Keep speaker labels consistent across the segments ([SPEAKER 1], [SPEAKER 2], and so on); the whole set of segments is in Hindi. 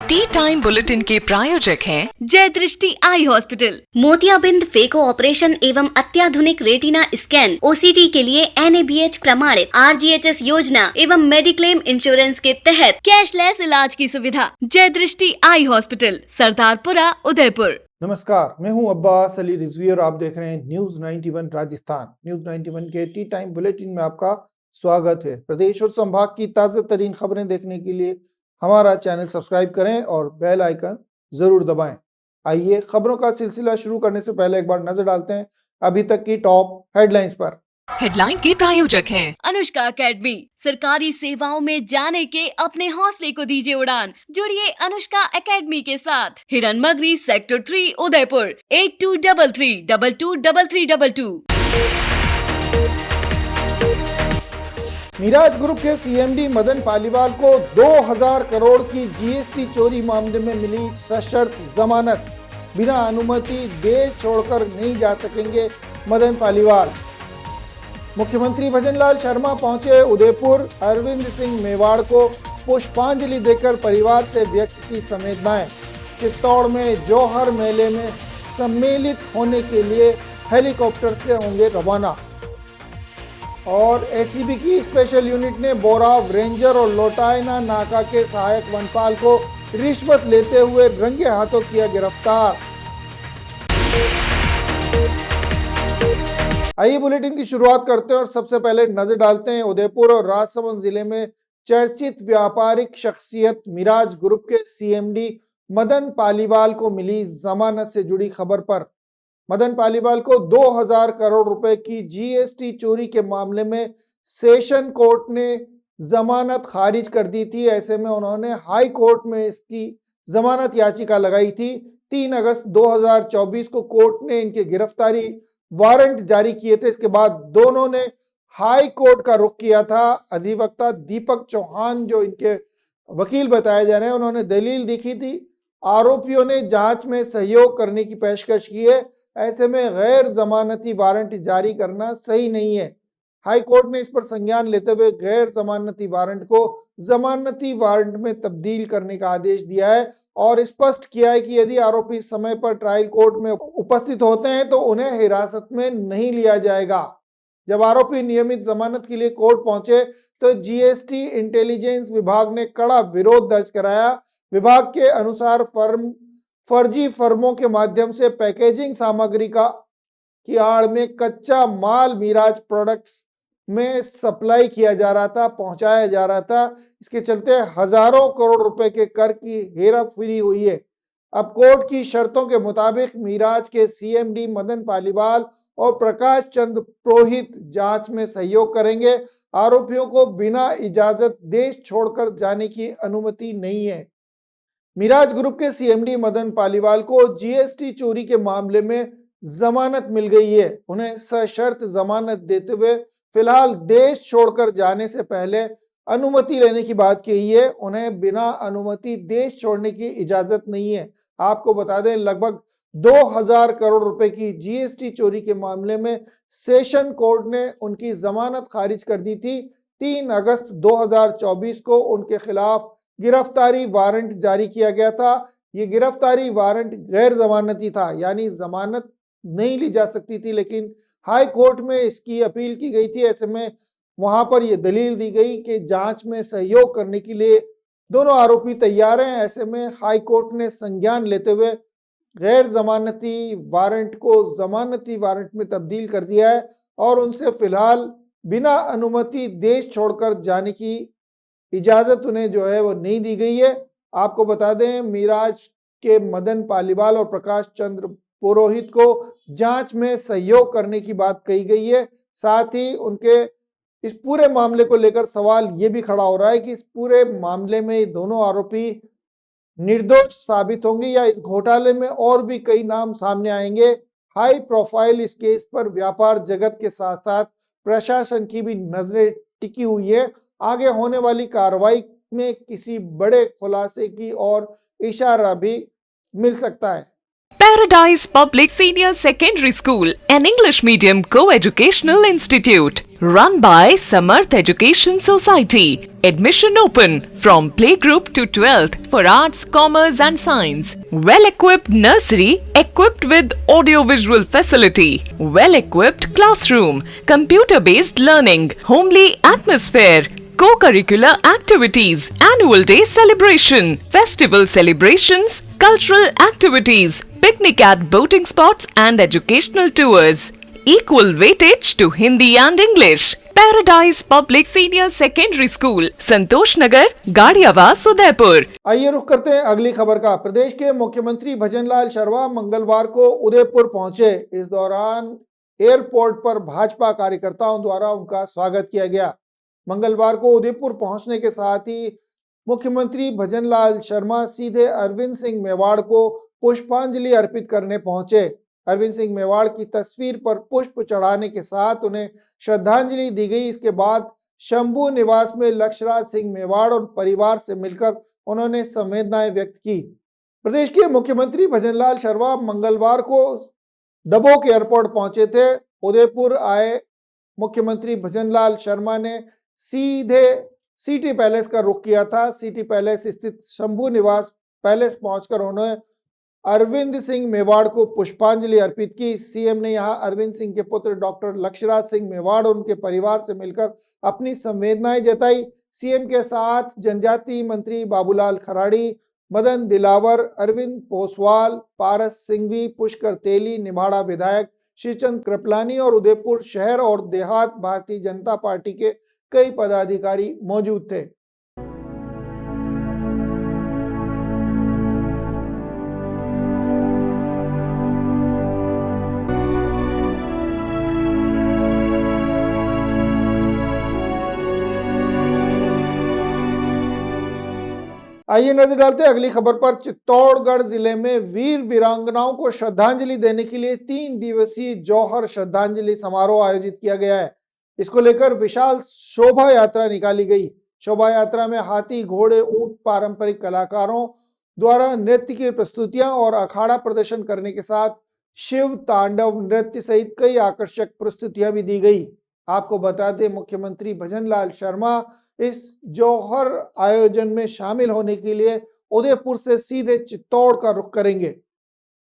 [SPEAKER 1] टी टाइम बुलेटिन के प्रायोजक हैं
[SPEAKER 2] जय दृष्टि आई हॉस्पिटल। मोतियाबिंद फेको ऑपरेशन एवं अत्याधुनिक रेटिना स्कैन ओसीटी के लिए NABH प्रमाणित RGHS योजना एवं मेडिक्लेम इंश्योरेंस के तहत कैशलेस इलाज की सुविधा। जय दृष्टि आई हॉस्पिटल, सरदारपुरा, उदयपुर।
[SPEAKER 3] नमस्कार, मैं हूं अब्बास अली रिजवी और आप देख रहे हैं न्यूज 91 राजस्थान। न्यूज 91 के टी टाइम बुलेटिन में आपका स्वागत है। प्रदेश और संभाग की ताज़ा तरीन खबरें देखने के लिए हमारा चैनल सब्सक्राइब करें और बेल आइकन जरूर दबाएं। आइए खबरों का सिलसिला शुरू करने से पहले एक बार नजर डालते हैं अभी तक की टॉप हेडलाइंस पर।
[SPEAKER 1] हेडलाइन के प्रायोजक हैं
[SPEAKER 2] अनुष्का एकेडमी। सरकारी सेवाओं में जाने के अपने हौसले को दीजिए उड़ान। जुड़िए अनुष्का एकेडमी के साथ। हिरन मगरी, सेक्टर 3, उदयपुर। 8233223322।
[SPEAKER 3] मिराज ग्रुप के CMD मदन पालीवाल को 2000 करोड़ की GST चोरी मामले में मिली सशर्त जमानत। बिना अनुमति देश छोड़कर नहीं जा सकेंगे मदन पालीवाल। मुख्यमंत्री भजनलाल शर्मा पहुंचे उदयपुर। अरविंद सिंह मेवाड़ को पुष्पांजलि देकर परिवार से व्यक्त की संवेदनाएं। चित्तौड़ में जौहर मेले में सम्मिलित होने के लिए हेलीकॉप्टर से होंगे रवाना। और ACB की स्पेशल यूनिट ने बोराव रेंजर और लोटायना नाका के सहायक वनपाल को रिश्वत लेते हुए रंगे हाथों किया गिरफ्तार। आइए बुलेटिन की शुरुआत करते हैं और सबसे पहले नजर डालते हैं उदयपुर और राजसमंद जिले में चर्चित व्यापारिक शख्सियत मिराज ग्रुप के CMD मदन पालीवाल को मिली जमानत से जुड़ी खबर पर। मदन पालीवाल को 2000 करोड़ रुपए की GST चोरी के मामले में सेशन कोर्ट ने जमानत खारिज कर दी थी। ऐसे में उन्होंने हाई कोर्ट में इसकी जमानत याचिका लगाई थी। 3 अगस्त 2024 को कोर्ट ने इनके गिरफ्तारी वारंट जारी किए थे। इसके बाद दोनों ने हाई कोर्ट का रुख किया था। अधिवक्ता दीपक चौहान जो इनके वकील बताए जा रहे हैं, उन्होंने दलील दिखी थी। आरोपियों ने जांच में सहयोग करने की पेशकश की है। ऐसे में गैर जमानती वारंट जारी करना सही नहीं है। हाई कोर्ट ने इस पर संज्ञान लेते हुए गैर जमानती वारंट को जमानती वारंट में तब्दील करने का आदेश दिया है और स्पष्ट किया है कि यदि आरोपी समय पर ट्रायल कोर्ट में उपस्थित होते हैं तो उन्हें हिरासत में नहीं लिया जाएगा। जब आरोपी नियमित जमानत के लिए कोर्ट पहुंचे तो GST इंटेलिजेंस विभाग ने कड़ा विरोध दर्ज कराया। विभाग के अनुसार फर्जी फर्मों के माध्यम से पैकेजिंग सामग्री की आड़ में कच्चा माल मिराज प्रोडक्ट्स में सप्लाई किया जा रहा था, पहुंचाया जा रहा था। इसके चलते हजारों करोड़ रुपए के कर की हेराफेरी हुई है। अब कोर्ट की शर्तों के मुताबिक मिराज के CMD मदन पालीवाल और प्रकाश चंद्र पुरोहित जांच में सहयोग करेंगे। आरोपियों को बिना इजाजत देश छोड़कर जाने की अनुमति नहीं है। मिराज ग्रुप के CMD मदन पालीवाल को GST चोरी के मामले में जमानत मिल गई है। उन्हें सशर्त जमानत देते हुए फिलहाल देश छोड़कर जाने से पहले अनुमति लेने की बात कही है। उन्हें बिना अनुमति देश छोड़ने की इजाजत नहीं है। आपको बता दें, लगभग 2000 करोड़ रुपए की GST चोरी के मामले में सेशन कोर्ट ने उनकी जमानत खारिज कर दी थी। 3 अगस्त 2024 को उनके खिलाफ गिरफ्तारी वारंट जारी किया गया था। ये गिरफ्तारी वारंट गैर जमानती था, यानी जमानत नहीं ली जा सकती थी, लेकिन हाई कोर्ट में इसकी अपील की गई थी। ऐसे में वहां पर यह दलील दी गई कि जांच में सहयोग करने के लिए दोनों आरोपी तैयार हैं। ऐसे में हाई कोर्ट ने संज्ञान लेते हुए गैर जमानती वारंट को जमानती वारंट में तब्दील कर दिया है और उनसे फिलहाल बिना अनुमति देश छोड़कर जाने की इजाजत उन्हें जो है वो नहीं दी गई है। आपको बता दें, मिराज के मदन पालीवाल और प्रकाश चंद्र पुरोहित को जांच में सहयोग करने की बात कही गई है। साथ ही उनके इस पूरे मामले को लेकर सवाल ये भी खड़ा हो रहा है कि इस पूरे मामले में दोनों आरोपी निर्दोष साबित होंगे या इस घोटाले में और भी कई नाम सामने आएंगे। हाई प्रोफाइल इस केस पर व्यापार जगत के साथ साथ प्रशासन की भी नजरें टिकी हुई है। आगे होने वाली कार्रवाई में किसी बड़े खुलासे की और इशारा भी मिल सकता है।
[SPEAKER 1] Paradise Public Senior Secondary School, an English medium co-educational institute. Run by Samarth Education Society. Admission open from playgroup to 12th for arts, commerce and science. Well-equipped nursery equipped with audio-visual facility. Well-equipped classroom. Computer-based learning. Homely atmosphere. Co-curricular activities. Annual day celebration. Festival celebrations. Cultural activities. Picnic at boating spots and educational tours. Equal weightage to Hindi and English. Paradise Public Senior Secondary School, संतोष नगर, गाड़ियावास, उदयपुर।
[SPEAKER 3] आइए रुख करते हैं अगली खबर का। प्रदेश के मुख्यमंत्री भजनलाल शर्मा मंगलवार को उदयपुर पहुंचे। इस दौरान एयरपोर्ट पर भाजपा कार्यकर्ताओं द्वारा उनका स्वागत किया गया। मंगलवार को उदयपुर पहुंचने के साथ ही मुख्यमंत्री भजनलाल शर्मा सीधे अरविंद सिंह मेवाड़ को पुष्पांजलि अर्पित करने पहुंचे। अरविंद सिंह मेवाड़ की तस्वीर पर पुष्प चढ़ाने के साथ उन्हें श्रद्धांजलि दी गई। इसके बाद शंभू निवास में लक्ष्यराज सिंह मेवाड़ और परिवार से मिलकर उन्होंने संवेदनाएं व्यक्त की। प्रदेश के मुख्यमंत्री भजनलाल शर्मा मंगलवार को डबोक एयरपोर्ट पहुंचे थे। उदयपुर आए मुख्यमंत्री भजनलाल शर्मा ने सीधे सिटी पैलेस का रुख किया था। सिटी पैलेस स्थित शंभू निवास पैलेस पहुंचकर उन्होंने अरविंद सिंह मेवाड़ को पुष्पांजलि अर्पित की। सीएम ने यहां अरविंद सिंह के पुत्र डॉक्टर लक्ष्यराज सिंह मेवाड़ और उनके परिवार से मिलकर अपनी संवेदनाएं जताई। सीएम के साथ जनजातीय मंत्री बाबूलाल खराड़ी, मदन दिलावर, अरविंद पोसवाल, पारस सिंघवी, पुष्कर तेली, निभाड़ा विधायक श्रीचंद कृपलानी और उदयपुर शहर और देहात भारतीय जनता पार्टी के कई पदाधिकारी मौजूद थे। आइए नजर डालते हैं अगली खबर पर। चित्तौड़गढ़ जिले में वीर वीरांगनाओं को श्रद्धांजलि देने के लिए 3 दिवसीय जौहर श्रद्धांजलि समारोह आयोजित किया गया है। इसको लेकर विशाल शोभा यात्रा निकाली गई। शोभा यात्रा में हाथी, घोड़े, ऊंट, पारंपरिक कलाकारों द्वारा नृत्य की प्रस्तुतियां और अखाड़ा प्रदर्शन करने के साथ शिव तांडव नृत्य सहित कई आकर्षक प्रस्तुतियां भी दी गई। आपको बता दें, मुख्यमंत्री भजनलाल शर्मा इस जौहर आयोजन में शामिल होने के लिए उदयपुर से सीधे चित्तौड़ का रुख करेंगे।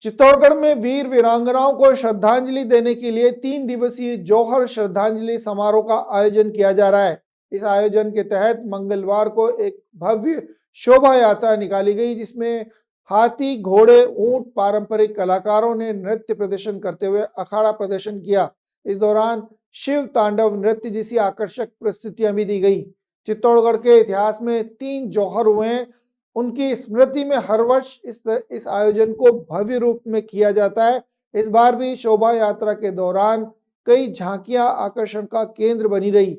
[SPEAKER 3] चित्तौड़गढ़ में वीर वीरांगनाओं को श्रद्धांजलि देने के लिए 3 दिवसीय जौहर श्रद्धांजलि समारोह का आयोजन किया जा रहा है। इस आयोजन के तहत मंगलवार को एक भव्य शोभा यात्रा निकाली गई, जिसमें हाथी, घोड़े, ऊंट, पारंपरिक कलाकारों ने नृत्य प्रदर्शन करते हुए अखाड़ा प्रदर्शन किया। इस दौरान शिव तांडव नृत्य जैसी आकर्षक प्रस्तुतियां भी दी गई। चित्तौड़गढ़ के इतिहास में 3 जौहर हुए हैं। उनकी स्मृति में हर वर्ष इस आयोजन को भव्य रूप में किया जाता है। इस बार भी शोभा यात्रा के दौरान कई झांकियां आकर्षण का केंद्र बनी रही।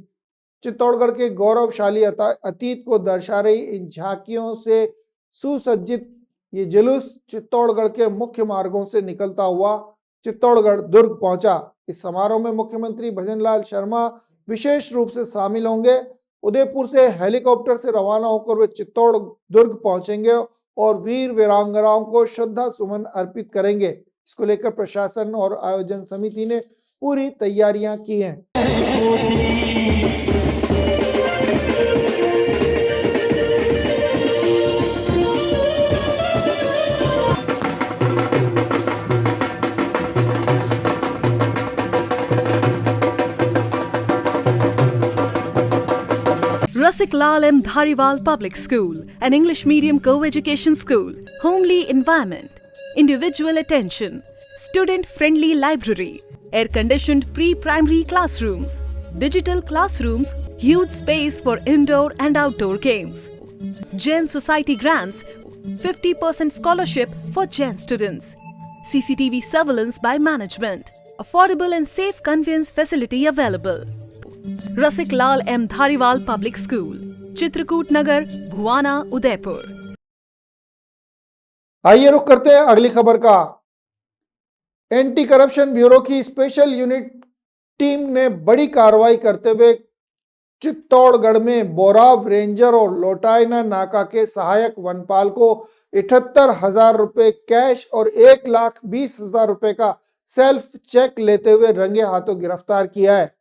[SPEAKER 3] चित्तौड़गढ़ के गौरवशाली अतीत को दर्शा रही इन झांकियों से सुसज्जित ये जुलूस चित्तौड़गढ़ के मुख्य मार्गों से निकलता हुआ चित्तौड़गढ़ दुर्ग पहुंचा। इस समारोह में मुख्यमंत्री भजनलाल शर्मा विशेष रूप से शामिल होंगे। उदयपुर से हेलीकॉप्टर से रवाना होकर वे चित्तौड़ दुर्ग पहुंचेंगे और वीर वीरांगनाओं को श्रद्धा सुमन अर्पित करेंगे। इसको लेकर प्रशासन और आयोजन समिति ने पूरी तैयारियां की हैं।
[SPEAKER 4] Rasik Lal M. Dhariwal Public School, an English medium co-education school, homely environment, individual attention, student-friendly library, air-conditioned pre-primary classrooms, digital classrooms, huge space for indoor and outdoor games. Jain Society grants 50% scholarship for Jain students. CCTV surveillance by management. Affordable and safe conveyance facility available. Rasik Lal M Dhariwal public school, Chitrakoot Nagar, Bhuwana, Udaipur.
[SPEAKER 3] आइए रुख करते हैं अगली खबर का। एंटी करप्शन ब्यूरो की स्पेशल यूनिट टीम ने बड़ी कार्रवाई करते हुए चित्तौड़गढ़ में बोराव रेंजर और लोटाइना नाका के सहायक वनपाल को 78,000 रुपए कैश और 1,20,000 रुपए का सेल्फ चेक लेते हुए रंगे हाथों गिरफ्तार किया है।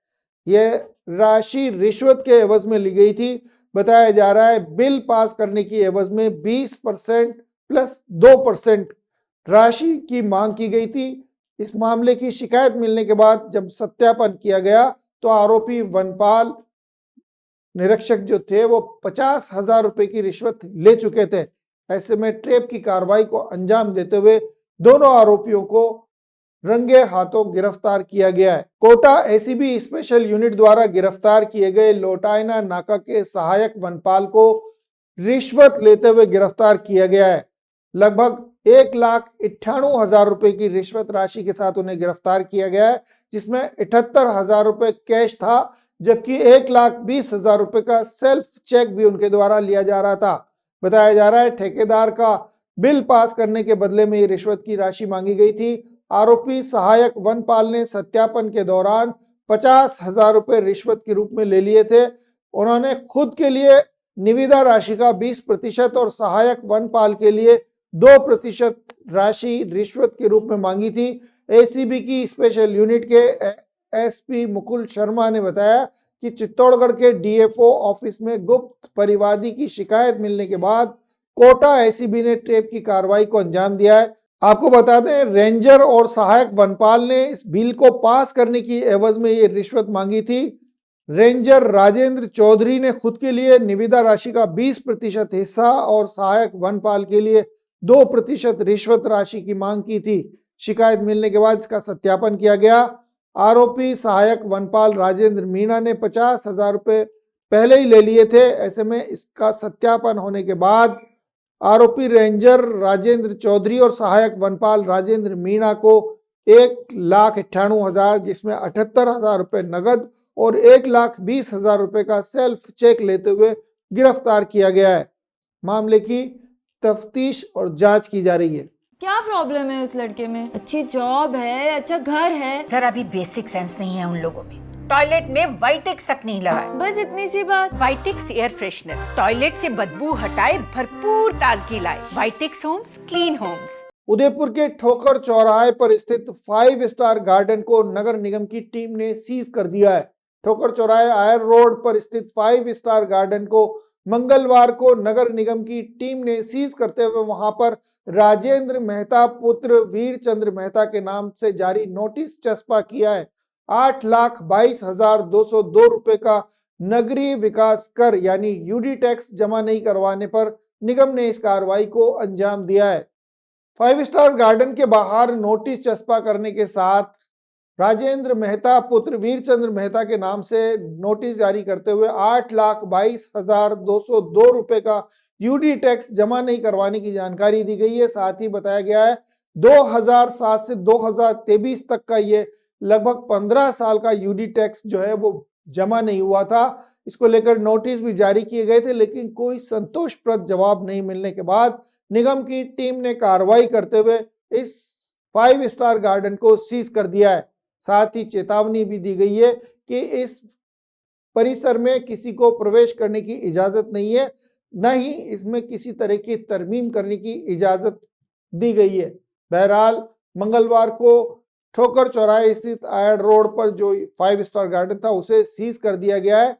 [SPEAKER 3] यह राशि रिश्वत के एवज में ली गई थी। बताया जा रहा है बिल पास करने की एवज में 20% प्लस 2% राशि की मांग की गई थी। इस मामले की शिकायत मिलने के बाद जब सत्यापन किया गया तो आरोपी वनपाल निरीक्षक जो थे वो 50,000 रुपए की रिश्वत ले चुके थे। ऐसे में ट्रेप की कार्रवाई को अंजाम देते हुए दोनों आरोपियों को रंगे हाथों गिरफ्तार किया गया है। कोटा एसीबी स्पेशल यूनिट द्वारा गिरफ्तार किए गए लोटायना नाका के सहायक वनपाल को रिश्वत लेते हुए गिरफ्तार किया गया है। लगभग 1,98,000 रुपए की रिश्वत राशि के साथ उन्हें गिरफ्तार किया गया है, जिसमें 78,000 रुपए कैश था, जबकि 1,20,000 रुपए का सेल्फ चेक भी उनके द्वारा लिया जा रहा था। बताया जा रहा है ठेकेदार का बिल पास करने के बदले में ये रिश्वत की राशि मांगी गई थी। आरोपी सहायक वनपाल ने सत्यापन के दौरान 50,000 रुपए रिश्वत के रूप में ले लिए थे। उन्होंने खुद के लिए निविदा राशि का 20% और सहायक वनपाल के लिए 2% राशि रिश्वत के रूप में मांगी थी। एसीबी की स्पेशल यूनिट के एसपी मुकुल शर्मा ने बताया कि चित्तौड़गढ़ के डीएफओ ऑफिस में गुप्त परिवादी की शिकायत मिलने के बाद कोटा एसीबी ने ट्रेप की कार्रवाई को अंजाम दिया है। आपको बता दें रेंजर और सहायक वनपाल ने इस बिल को पास करने की एवज में ये रिश्वत मांगी थी। रेंजर राजेंद्र चौधरी ने खुद के लिए निविदा राशि का 20% हिस्सा और सहायक वनपाल के लिए 2% रिश्वत राशि की मांग की थी। शिकायत मिलने के बाद इसका सत्यापन किया गया। आरोपी सहायक वनपाल राजेंद्र मीणा ने 50,000 रुपए पहले ही ले लिए थे। ऐसे में इसका सत्यापन होने के बाद आरोपी रेंजर राजेंद्र चौधरी और सहायक वनपाल राजेंद्र मीणा को 1,98,000 जिसमें 78,000 रुपए नगद और 1,20,000 रुपए का सेल्फ चेक लेते हुए गिरफ्तार किया गया है। मामले की तफ्तीश और जांच की जा रही है।
[SPEAKER 5] क्या प्रॉब्लम है इस लड़के में? अच्छी जॉब है, अच्छा घर है,
[SPEAKER 6] सर अभी बेसिक सेंस नहीं है उन लोगों में। टॉयलेट में वाइटेक्स तक नहीं लगा है।
[SPEAKER 5] बस इतनी सी बात।
[SPEAKER 6] वाइटेक्स एयर फ्रेशनर टॉयलेट से बदबू हटाए, भरपूर ताजगी लाए। वाइटेक्स होम्स क्लीन होम्स।
[SPEAKER 3] उदयपुर के ठोकर चौराहे पर स्थित 5 स्टार गार्डन को नगर निगम की टीम ने सीज कर दिया है। ठोकर चौराहे आयर रोड पर स्थित 5 स्टार गार्डन को मंगलवार को नगर निगम की टीम ने सीज करते हुए वहां पर राजेंद्र मेहता पुत्र वीरचंद्र मेहता के नाम से जारी नोटिस चस्पा किया है। 8,22,202 रुपए का नगरीय विकास कर यानी यूडी टैक्स जमा नहीं करवाने पर निगम ने इस कार्रवाई को अंजाम दिया है। 5 स्टार गार्डन के बाहर नोटिस चस्पा करने के साथ राजेंद्र मेहता पुत्र वीरचंद्र मेहता के नाम से नोटिस जारी करते हुए 8,22,202 रुपए का यूडी टैक्स जमा नहीं करवाने की जानकारी दी गई है। साथ ही बताया गया है 2007 से 2023 तक का ये लगभग 15 साल का यूडी टैक्स जो है वो जमा नहीं हुआ था। इसको लेकर नोटिस भी जारी किए गए थे, लेकिन कोई संतोषप्रद जवाब नहीं मिलने के बाद निगम की टीम ने कार्रवाई करते हुए इस 5 स्टार गार्डन को सीज कर दिया है। साथ ही चेतावनी भी दी गई है कि इस परिसर में किसी को प्रवेश करने की इजाजत नहीं है, न ही इसमें किसी तरह की तरमीम करने की इजाजत दी गई है। बहरहाल मंगलवार को ठोकर चौराहे स्थित आयर रोड पर जो 5 स्टार गार्डन था उसे सीज कर दिया गया है।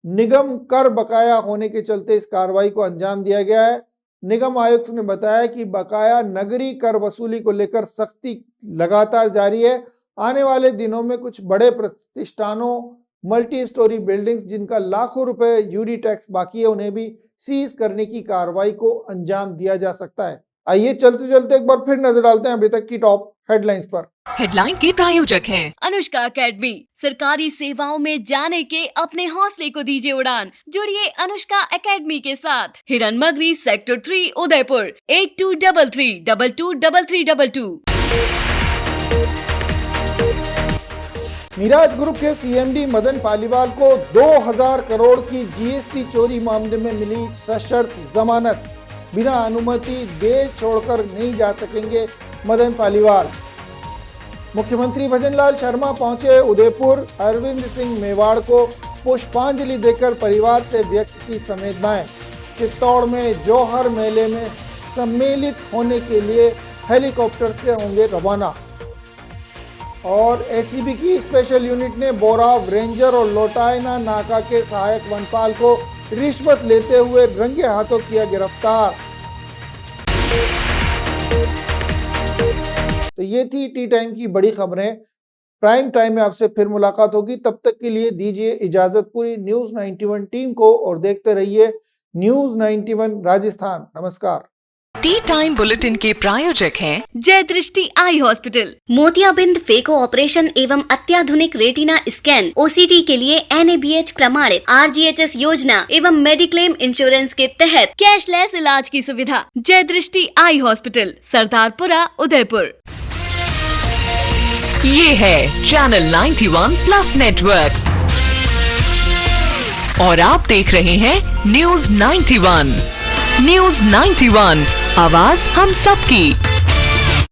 [SPEAKER 3] निगम कर बकाया होने के चलते इस कार्रवाई को अंजाम दिया गया है। निगम आयुक्त ने बताया कि बकाया नगरीय कर वसूली को लेकर सख्ती लगातार जारी है। आने वाले दिनों में कुछ बड़े प्रतिष्ठानों, मल्टी स्टोरी बिल्डिंग्स जिनका लाखों रुपए यूडी टैक्स बाकी है, उन्हें भी सीज करने की कार्रवाई को अंजाम दिया जा सकता है। आइए चलते चलते एक बार फिर नजर डालते हैं अभी तक की टॉप हेडलाइंस पर।
[SPEAKER 1] हेडलाइन के प्रायोजक हैं
[SPEAKER 2] अनुष्का एकेडमी। सरकारी सेवाओं में जाने के अपने हौसले को दीजिए उड़ान। जुड़िए अनुष्का एकेडमी के साथ। हिरनमगरी सेक्टर 3 उदयपुर 8233223322।
[SPEAKER 3] मिराज ग्रुप के सीएमडी मदन पालीवाल को 2,000 करोड़ की जीएसटी चोरी मामले में मिली सशर्त जमानत। बिना अनुमति दे छोड़कर नहीं जा सकेंगे मदन पालीवाल। मुख्यमंत्री भजनलाल शर्मा पहुंचे उदयपुर। अरविंद सिंह मेवाड़ को पुष्पांजलि देकर परिवार से व्यक्त की संवेदनाएं। चित्तौड़ में जौहर मेले में सम्मिलित होने के लिए हेलीकॉप्टर से होंगे रवाना। और एसीबी की स्पेशल यूनिट ने बोराव रेंजर और लोटायना नाका के सहायक वनपाल को रिश्वत लेते हुए रंगे हाथों किया गिरफ्तार। तो ये थी टी टाइम की बड़ी खबरें। प्राइम टाइम में आपसे फिर मुलाकात होगी, तब तक के लिए दीजिए इजाजत पूरी न्यूज़ 91 टीम को और देखते रहिए न्यूज़ 91 राजस्थान। नमस्कार।
[SPEAKER 1] टी टाइम बुलेटिन के प्रायोजक हैं
[SPEAKER 2] जय दृष्टि आई हॉस्पिटल। मोतियाबिंद फेको ऑपरेशन एवं अत्याधुनिक रेटिना स्कैन ओसीटी के लिए NABH प्रमाणित RGHS योजना एवं मेडिक्लेम इंश्योरेंस के तहत कैशलेस इलाज की सुविधा। जय दृष्टि आई हॉस्पिटल, सरदारपुरा, उदयपुर।
[SPEAKER 1] ये है चैनल 91 प्लस नेटवर्क और आप देख रहे हैं न्यूज़ 91। न्यूज़ 91, आवाज हम सबकी।